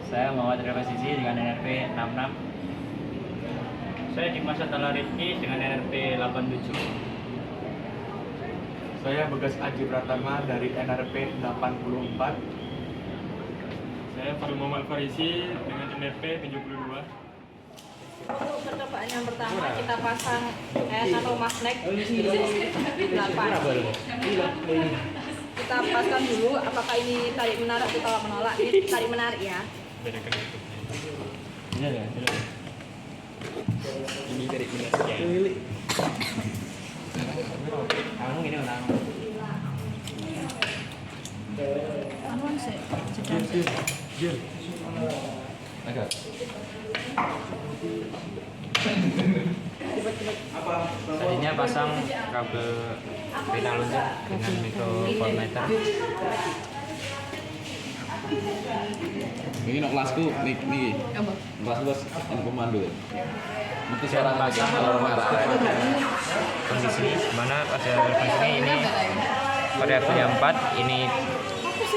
Saya Muhammad Revasisi dengan NRP 66. Saya Dimas Atala Rizky dengan NRP 87. Saya Begas Aji Pratama dari NRP 84. Saya Fadil Muhammad Farisi dengan NRP 72. Untuk percobaan yang pertama kita pasang magnet 8. Kita pasang dulu apakah ini tarik menarik atau tolak menolak. Ini tarik menarik ya. Bedakan itu. Ini ya, Ini dari minasnya. Kamu ini ulang. Anuan sih. Agak. Tadinya pasang kabel pita luncur dengan mikrovoltmeter. Ini nok kelasku nih. Kelas bos yang komando. Mesti Saya seorang pasang kondisi mana pada kondisi ini variabelnya 4, ini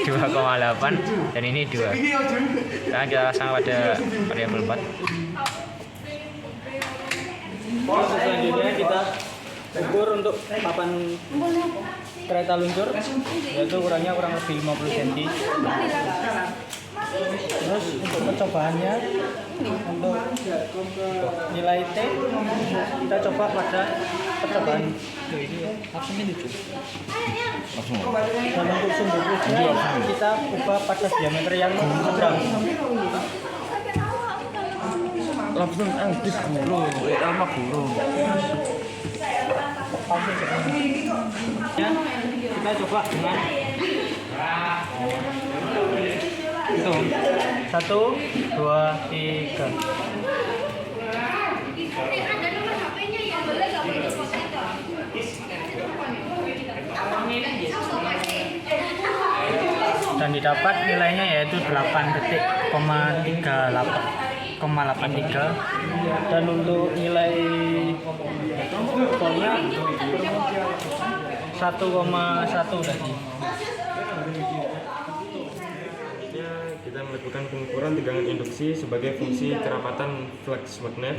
2,8 dan ini 2. Sekarang kita pasang pada variabel 4. Selanjutnya kita ukur untuk papan kereta luncur, yaitu ukurannya kurang lebih 50 cm. Terus untuk percobaannya, untuk nilai T kita coba pada percobaan dan untuk sumber plusnya kita ubah pada diameter yang sedang. langsung aktif bro, lama bro. Ya, kita coba dengan itu 1, 2, 3. Dan didapat nilainya yaitu 8,83 dan untuk nilai voltnya 1,1 tadi. Kita melakukan pengukuran tegangan induksi sebagai fungsi kerapatan flux magnet.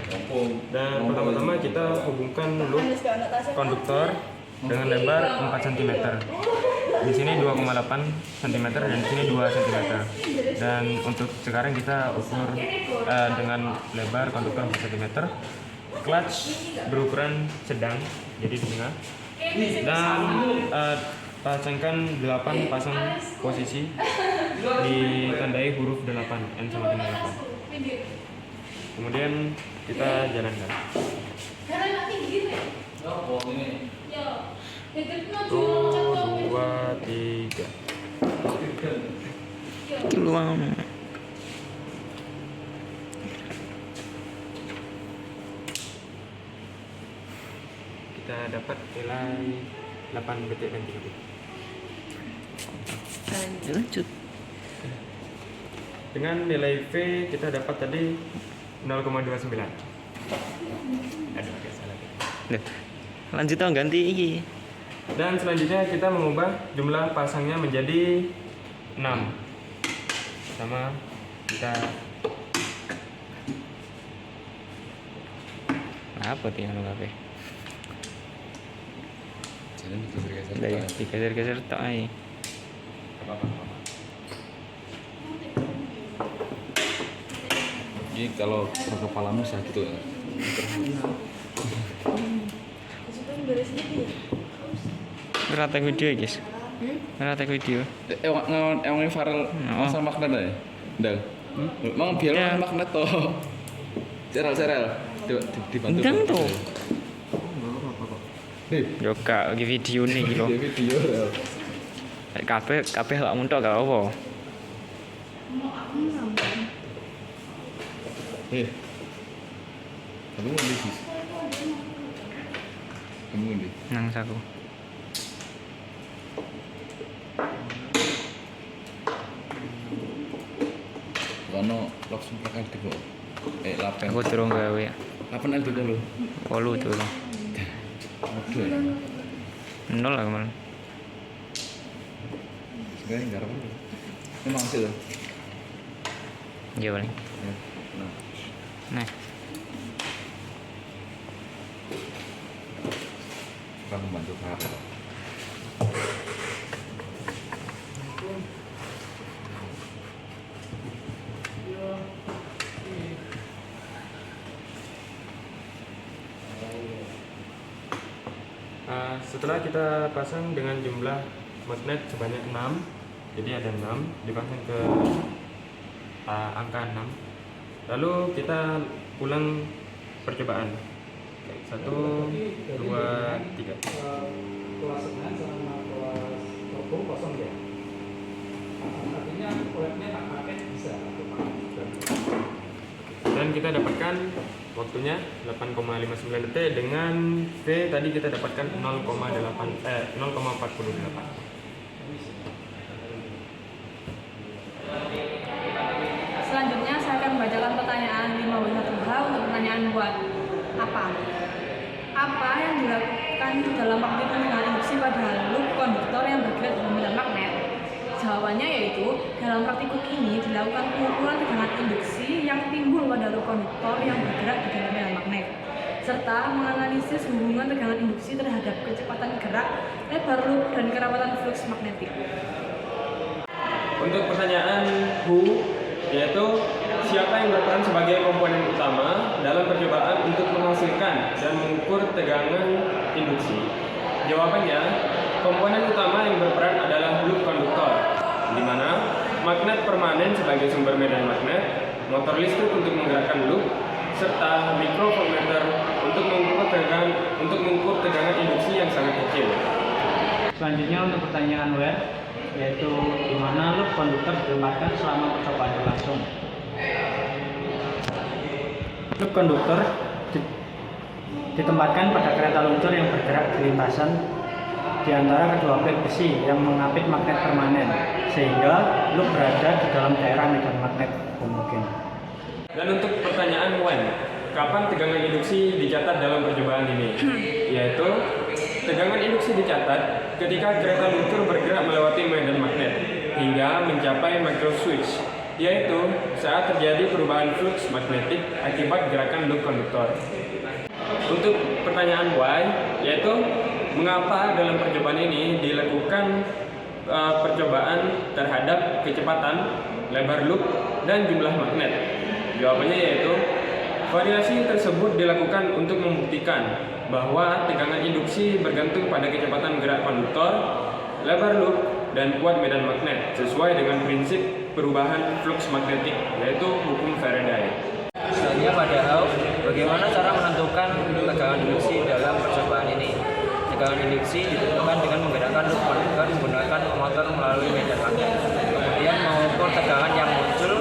Dan pertama-tama kita hubungkan dulu konduktor dengan lebar 4 cm. Di sini 2,8 cm dan di sini 2 cm. Dan untuk sekarang kita ukur dengan lebar konduktor 4 cm. Clutch berukuran sedang, jadi di tengah. Dan pasangkan 8 pasang posisi ditandai huruf 8, N sama dengan 8. Kemudian kita jalankan. 1, 2, 3. Kita dapat nilai 8 detik dan 3 detik. Lanjut. Dengan nilai V kita dapat tadi 0,29. Aduh, agak salah. Lanjut dong, ganti iki. Dan selanjutnya kita mengubah jumlah pasangnya menjadi 6. Pertama kita Apa tuh yang kafe? Jangan digeser-geser. Udah ya, digeser-geser tok ae. Apa-apa. Ini kalau kepalamu sakit tuh. Ngeretek video ya, guys. Ngeretek video. Emang viral Oh. masa magnet ya? Ndang. Emang biar Ya. magnet toh. Cerel-cerel. Dibantu. Ndang tuh. Nih, Yo kak, lagi video nih gitu. dia video ya. Kabeh gak muntok gak apa. Kamu ngendi sih? Kamu ngendi? Nang saku. Kono langsung pakai di kok. Lapen. Aku turun gawe. Lapen ada dulu. 8 turun. Aduh. 0 lah kemarin. Sebenarnya enggak apa. Memang sih. Iya boleh. Ya. Nah, Nah, akan membantu apa? Setelah kita pasang dengan jumlah magnet sebanyak 6, jadi ada 6 dipasang ke angka 6, lalu kita ulang percobaan 1, 2, 3. Kelas semen sama kelas turbo kosong ya. Artinya koleknya tak pakai bisa atau pakai. Dan kita dapatkan waktunya 8,59 detik dengan V tadi kita dapatkan 0,48. Selanjutnya saya akan membacakan pertanyaan 5W1H untuk pertanyaan buat apa yang dilakukan dalam waktu dengan induksi pada loop konduktor yang bergerak dalam medan magnet? Jawabannya yaitu dalam praktikum ini dilakukan pengukuran tegangan induksi yang timbul pada loop konduktor yang bergerak di dalam medan magnet, serta menganalisis hubungan tegangan induksi terhadap kecepatan gerak, lebar loop, dan kerapatan flux magnetik. Untuk pertanyaan who, yaitu siapa yang berperan sebagai komponen utama dalam percobaan untuk menghasilkan dan mengukur tegangan induksi? Jawabannya, komponen utama yang berperan adalah loop konduktor, di mana magnet permanen sebagai sumber medan magnet, motor listrik untuk menggerakkan loop, serta mikrovoltmeter untuk mengukur tegangan induksi yang sangat kecil. Selanjutnya untuk pertanyaan web, yaitu di mana loop konduktor ditempatkan selama percobaan berlangsung. Loop konduktor ditempatkan pada kereta luncur yang bergerak di lintasan di antara kedua plate besi yang mengapit magnet permanen, sehingga loop berada di dalam daerah medan magnet mungkin. Dan untuk pertanyaan when, kapan tegangan induksi dicatat dalam percobaan ini? Yaitu tegangan induksi dicatat ketika kereta luncur bergerak melewati medan magnet hingga mencapai micro switch, yaitu saat terjadi perubahan flux magnetik akibat gerakan loop konduktor. Untuk pertanyaan why, yaitu mengapa dalam percobaan ini dilakukan percobaan terhadap kecepatan, lebar loop, dan jumlah magnet. Jawabannya yaitu variasi tersebut dilakukan untuk membuktikan bahwa tegangan induksi bergantung pada kecepatan gerak konduktor, lebar loop, dan kuat medan magnet sesuai dengan prinsip perubahan flux magnetik, yaitu hukum Faraday. selanjutnya pada how, bagaimana cara menentukan tegangan induksi dalam percobaan ini? Tegangan induksi ditentukan dengan menggerakkan loop konduktor menggunakan motor melalui medan magnet. Kemudian mengukur tegangan yang muncul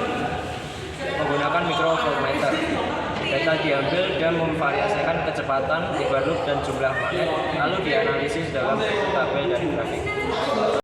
menggunakan mikrovoltmeter. Data diambil dan memvariasikan kecepatan, lebar loop, dan jumlah magnet, lalu dianalisis dalam tabel dan grafik.